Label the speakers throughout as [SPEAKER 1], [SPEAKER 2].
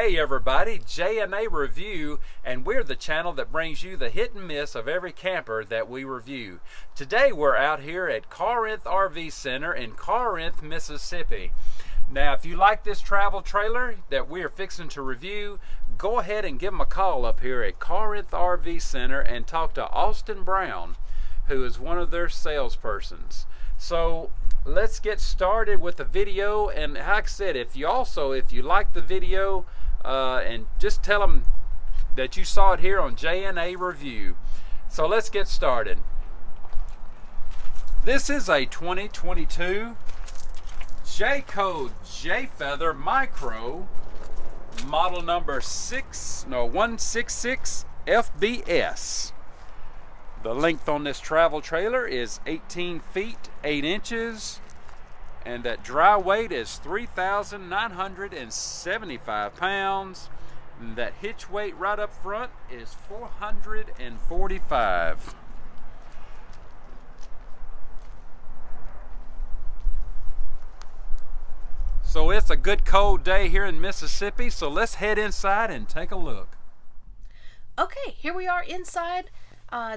[SPEAKER 1] Hey everybody, Jandareview, and we're the channel that brings you the hit and miss of every camper that we review. Today we're out here at Corinth RV Center in Corinth, Mississippi. Now if you like this travel trailer that we are fixing to review, go ahead and give them a call up here at Corinth RV Center and talk to Austin Brown, who is one of their salespersons. So let's get started with the video, and like I said, if you like the video, and just tell them that you saw it here on Jandareview. So let's get started. This is a 2022 Jayco J-Feather Micro, model number 166FBS. The length on this travel trailer is 18 feet 8 inches, and that dry weight is 3,975 pounds. And that hitch weight right up front is 445. So it's a good cold day here in Mississippi, so let's head inside and take a look.
[SPEAKER 2] Okay, here we are inside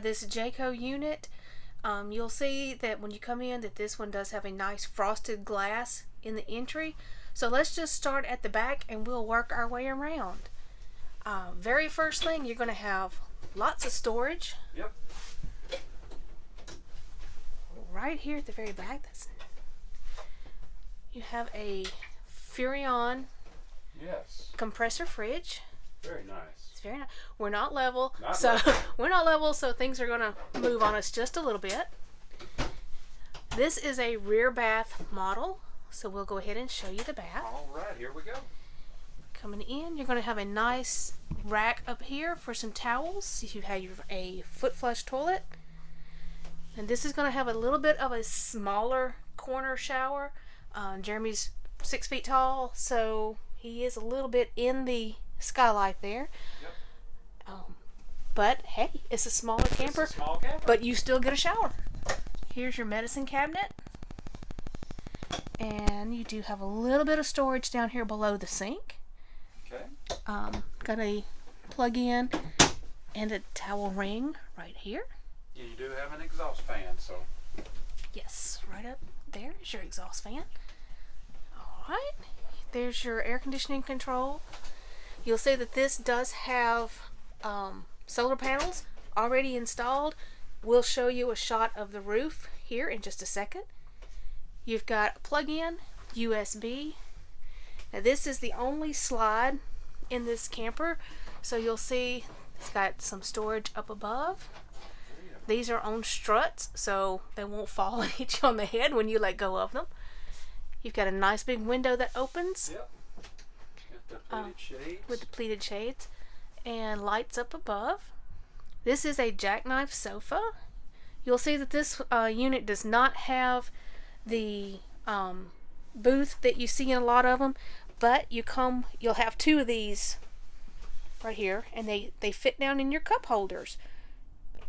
[SPEAKER 2] this Jayco unit. You'll see that when you come in that this one does have a nice frosted glass in the entry. So let's just start at the back and we'll work our way around. Very first thing, you're going to have lots of storage.
[SPEAKER 1] Yep.
[SPEAKER 2] Right here at the very back, you have a Furrion compressor fridge.
[SPEAKER 1] Very nice.
[SPEAKER 2] Very nice. We're not level, we're not level, so things are going to move on us just a little bit. This is a rear bath model, so we'll go ahead and show you the bath.
[SPEAKER 1] All right, here we go.
[SPEAKER 2] Coming in, you're going to have a nice rack up here for some towels. You have a foot flush toilet, and this is going to have a little bit of a smaller corner shower. Jeremy's 6 feet tall, so he is a little bit in the skylight there.
[SPEAKER 1] Yep.
[SPEAKER 2] But hey, it's a smaller camper,
[SPEAKER 1] It's a small camper,
[SPEAKER 2] but you still get a shower. Here's your medicine cabinet, and you do have a little bit of storage down here below the sink.
[SPEAKER 1] Okay.
[SPEAKER 2] Got a plug-in and a towel ring right here.
[SPEAKER 1] And you do have an exhaust fan, so
[SPEAKER 2] Yes, right up there is your exhaust fan. All right, there's your air conditioning control. You'll see that this does have solar panels already installed. We'll show you a shot of the roof here in just a second. You've got a plug-in USB. Now this is the only slide in this camper, so you'll see it's got some storage up above. These are on struts, so they won't fall and hit you on the head when you let go of them. You've got a nice big window that opens.
[SPEAKER 1] yep. Got the pleated shades.
[SPEAKER 2] With the pleated shades and lights up above. This is a jackknife sofa. You'll see that this unit does not have the booth that you see in a lot of them, but you'll have two of these right here, and they fit down in your cup holders.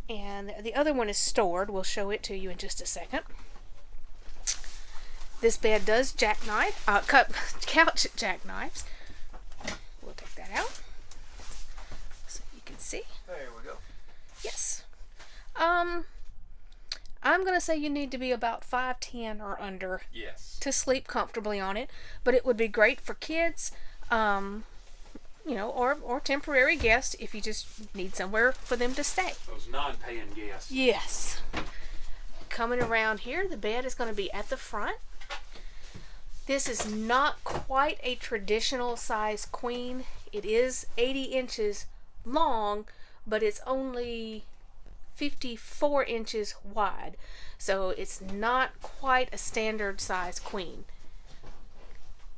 [SPEAKER 2] And the other one is stored. We'll show it to you in just a second. This bed does couch jackknives. We'll take that out so you can see.
[SPEAKER 1] There we go.
[SPEAKER 2] Yes. I'm gonna say you need to be about 5'10" or under
[SPEAKER 1] Yes.
[SPEAKER 2] to sleep comfortably on it, but it would be great for kids, or temporary guests if you just need somewhere for them to stay.
[SPEAKER 1] Those non-paying guests.
[SPEAKER 2] Yes. Coming around here, the bed is going to be at the front. This is not quite a traditional size queen. It is 80 inches long, but it's only 54 inches wide. So it's not quite a standard size queen.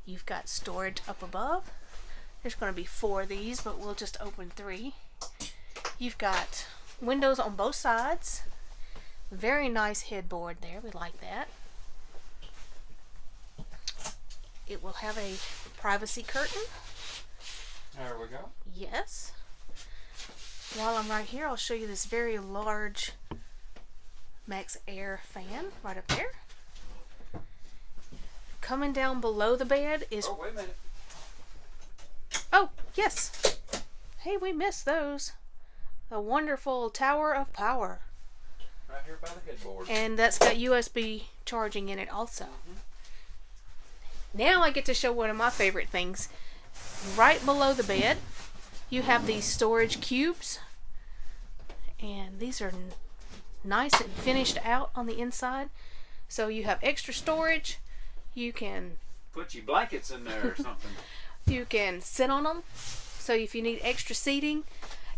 [SPEAKER 2] You've got storage up above. There's going to be 4 of these, but we'll just open 3. You've got windows on both sides. Very nice headboard there. We like that. It will have a privacy curtain.
[SPEAKER 1] There we go.
[SPEAKER 2] Yes. While I'm right here, I'll show you this very large Max Air fan right up there. Coming down below the bed is...
[SPEAKER 1] Oh, wait a minute.
[SPEAKER 2] Oh, yes. Hey, we missed those. The wonderful Tower of Power.
[SPEAKER 1] Right here by the headboard.
[SPEAKER 2] And that's got USB charging in it also. Now I get to show one of my favorite things. Right below the bed, you have these storage cubes. And these are nice and finished out on the inside. So you have extra storage. You can
[SPEAKER 1] put your blankets in there or something.
[SPEAKER 2] You can sit on them. So if you need extra seating,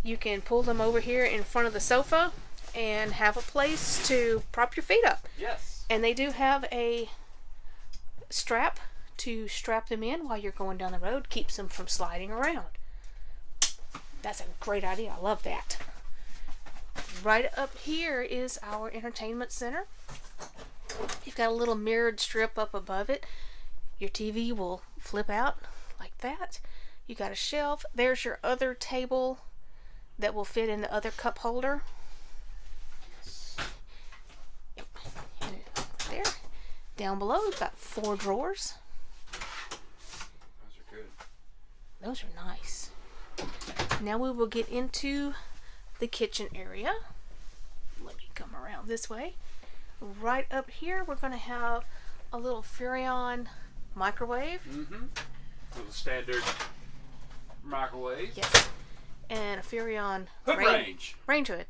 [SPEAKER 2] you can pull them over here in front of the sofa and have a place to prop your feet up.
[SPEAKER 1] Yes.
[SPEAKER 2] And they do have a strap to strap them in while you're going down the road. Keeps them from sliding around. That's a great idea. I love that. Right up here is our entertainment center. You've got a little mirrored strip up above it. Your TV will flip out like that. You got a shelf. There's your other table that will fit in the other cup holder. Yep. And there. Down below, we've got 4 drawers.
[SPEAKER 1] Those are good.
[SPEAKER 2] Those are nice. Now we will get into the kitchen area. Let me come around this way. Right up here, we're going to have a little Furrion microwave.
[SPEAKER 1] Little standard microwave.
[SPEAKER 2] Yes. And a Furrion range hood.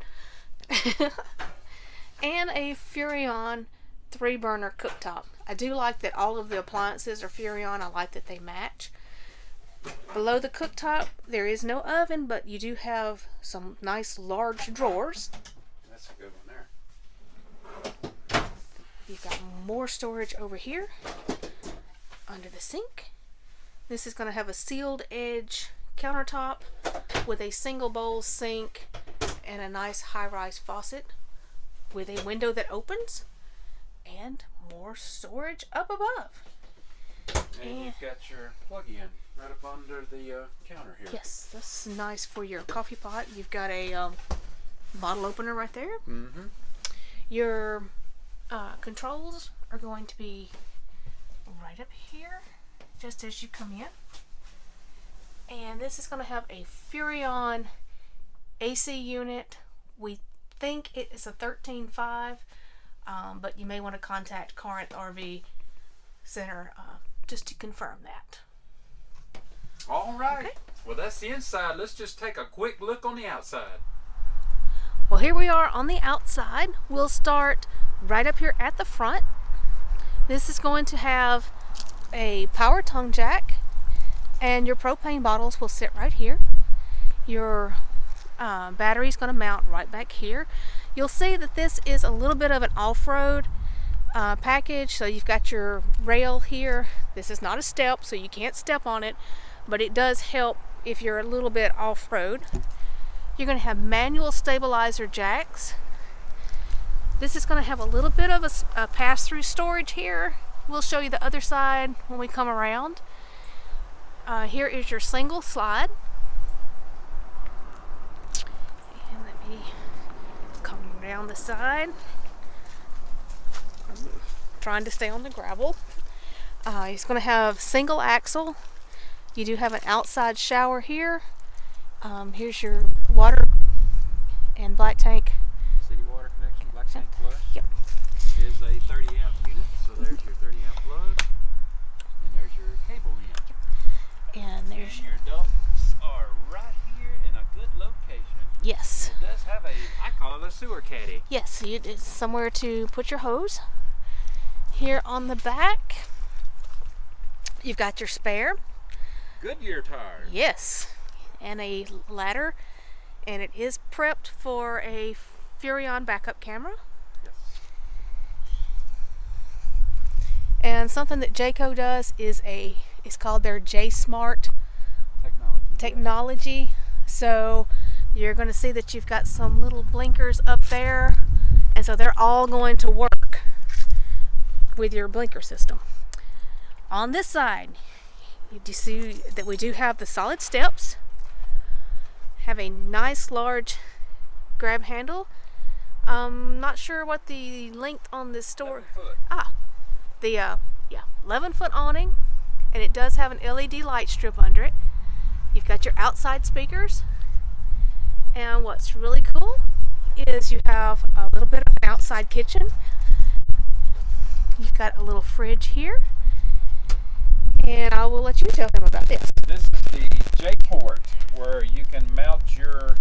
[SPEAKER 2] And a Furrion 3-burner cooktop. I do like that all of the appliances are Furrion. I like that they match. Below the cooktop, there is no oven, but you do have some nice large drawers.
[SPEAKER 1] That's a good one there.
[SPEAKER 2] You've got more storage over here under the sink. This is going to have a sealed edge countertop with a single bowl sink and a nice high-rise faucet with a window that opens and more storage up above.
[SPEAKER 1] And you've got your plug-in right up under the counter here.
[SPEAKER 2] Yes, that's nice for your coffee pot. You've got a bottle opener right there. Your controls are going to be right up here, just as you come in. And this is going to have a Furrion AC unit. We think it is a 13.5, but you may want to contact Corinth RV Center just to confirm that.
[SPEAKER 1] All right.
[SPEAKER 2] Okay.
[SPEAKER 1] Well, that's the inside. Let's just take a quick look on the outside.
[SPEAKER 2] Well, here we are on the outside. We'll start right up here at the front. This is going to have a power tongue jack, and your propane bottles will sit right here. Your battery is going to mount right back here. You'll see that this is a little bit of an off-road package. So you've got your rail here. This is not a step, so you can't step on it, but it does help if you're a little bit off-road. You're going to have manual stabilizer jacks. This is going to have a little bit of a pass-through storage here. We'll show you the other side when we come around. Here is your single slide. And let me come down the side. I'm trying to stay on the gravel. It's going to have single axle. You do have an outside shower here. Here's your water and black tank.
[SPEAKER 1] City water connection, black tank flush.
[SPEAKER 2] Yep.
[SPEAKER 1] It is a 30 amp unit, so there's your 30 amp plug. And there's your cable in.
[SPEAKER 2] And there's
[SPEAKER 1] And your ducts are right here in a good location.
[SPEAKER 2] yes.
[SPEAKER 1] And it does have I call it a sewer caddy.
[SPEAKER 2] Yes, it's somewhere to put your hose. Here on the back, you've got your spare.
[SPEAKER 1] Goodyear tires.
[SPEAKER 2] Yes, and a ladder, and it is prepped for a Furrion backup camera.
[SPEAKER 1] Yes.
[SPEAKER 2] And something that Jayco does is it's called their J-Smart technology. So you're going to see that you've got some little blinkers up there, and so they're all going to work with your blinker system. On this side, you see that we do have the solid steps, have a nice large grab handle. Not sure what the length on this store.
[SPEAKER 1] 11 foot.
[SPEAKER 2] 11-foot awning, and it does have an LED light strip under it. You've got your outside speakers, and what's really cool is you have a little bit of an outside kitchen. You've got a little fridge here, and I will let you tell them about this.
[SPEAKER 1] This is the Jayco where you can mount your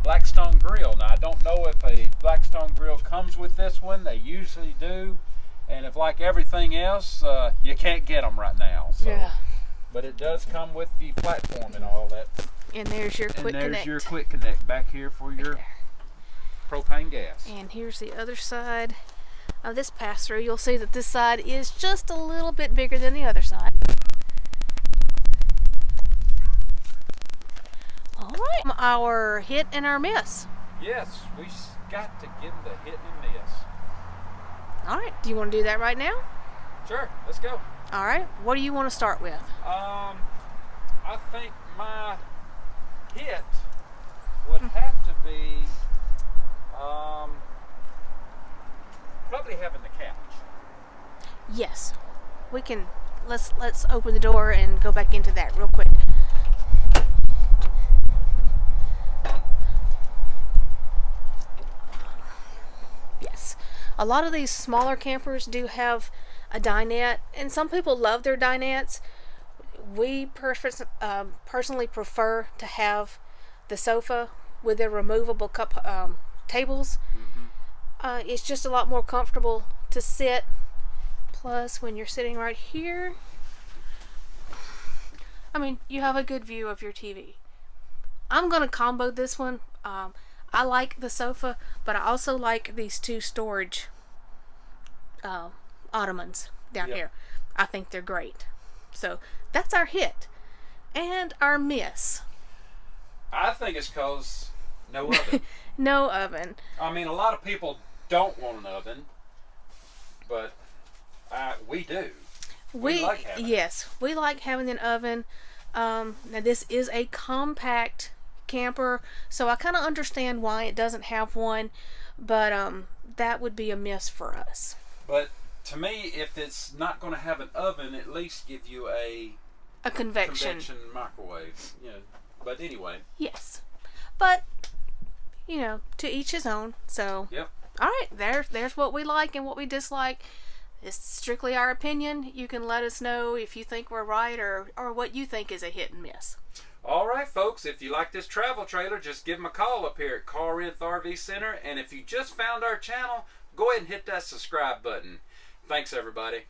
[SPEAKER 1] Blackstone grill. Now I don't know if a Blackstone grill comes with this one. They usually do, and if like everything else, you can't get them right now. So.
[SPEAKER 2] Yeah.
[SPEAKER 1] But it does come with the platform and all that.
[SPEAKER 2] And there's your quick connect.
[SPEAKER 1] And there's your quick connect back here for your propane gas.
[SPEAKER 2] And here's the other side of this pass-through. You'll see that this side is just a little bit bigger than the other side. All right, our hit and our miss.
[SPEAKER 1] Yes, we got to give the hit and miss.
[SPEAKER 2] All right, do you want to do that right now?
[SPEAKER 1] Sure, let's go.
[SPEAKER 2] All right, what do you want to start with?
[SPEAKER 1] I think my hit would have to be probably having the couch.
[SPEAKER 2] Yes, we can. Let's open the door and go back into that real quick. Yes, a lot of these smaller campers do have a dinette, and some people love their dinettes. We personally prefer to have the sofa with their removable tables. Mm-hmm. It's just a lot more comfortable to sit. Plus, when you're sitting right here, I mean, you have a good view of your TV. I'm gonna combo this one. I like the sofa, but I also like these two storage ottomans down here. I think they're great. So that's our hit and our miss.
[SPEAKER 1] I think it's because no oven.
[SPEAKER 2] No oven.
[SPEAKER 1] I mean, a lot of people don't want an oven, but we do. We like having
[SPEAKER 2] yes, we like having an oven. Now this is a compact camper, so I kind of understand why it doesn't have one, but that would be a miss for us.
[SPEAKER 1] But to me, if it's not going to have an oven, at least give you a
[SPEAKER 2] convection
[SPEAKER 1] microwave. Yeah. But anyway.
[SPEAKER 2] Yes. But to each his own. So
[SPEAKER 1] yep.
[SPEAKER 2] All right, there's what we like and what we dislike. It's strictly our opinion. You can let us know if you think we're right or what you think is a hit and miss.
[SPEAKER 1] All right, folks, if you like this travel trailer, just give them a call up here at Corinth RV Center. And if you just found our channel, go ahead and hit that subscribe button. Thanks, everybody.